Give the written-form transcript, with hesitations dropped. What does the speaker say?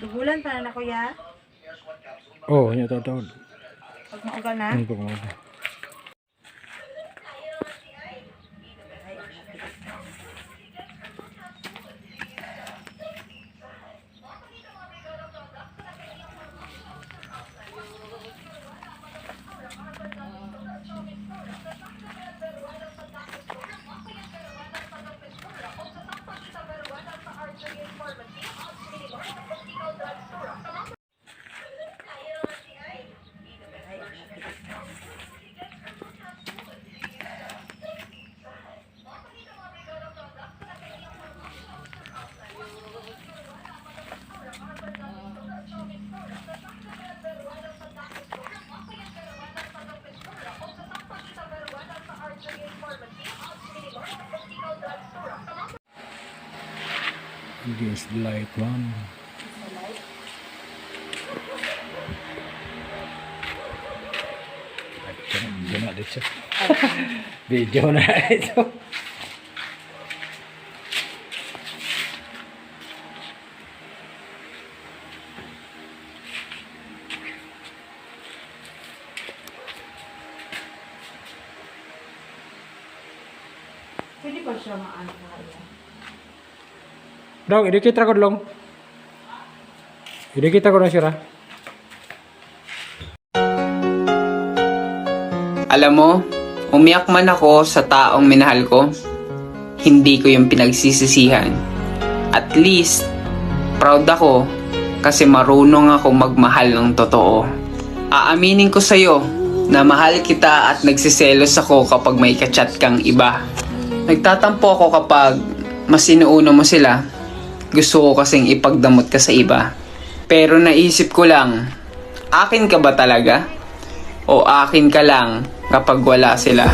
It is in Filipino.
Dugulan pa na kuya. Oh, nya taon. Pag mauga na. Ano po mo? This light one. Video na dito. Video na ito. Pwede ba siya maano kaya? Dong, idikit ra ko dong. Idikit ko na siya. Alam mo, umiyak man ako sa taong minahal ko, hindi ko yung pinagsisisihan. At least, proud ako kasi marunong ako magmahal ng totoo. Aaminin ko sa'yo na mahal kita at nagsiselos ako kapag may kachat kang iba. Nagtatampo ako kapag mas inuuna mo sila. Gusto ko kasing ipagdamot ka sa iba. Pero naisip ko lang, akin ka ba talaga? O akin ka lang kapag wala sila?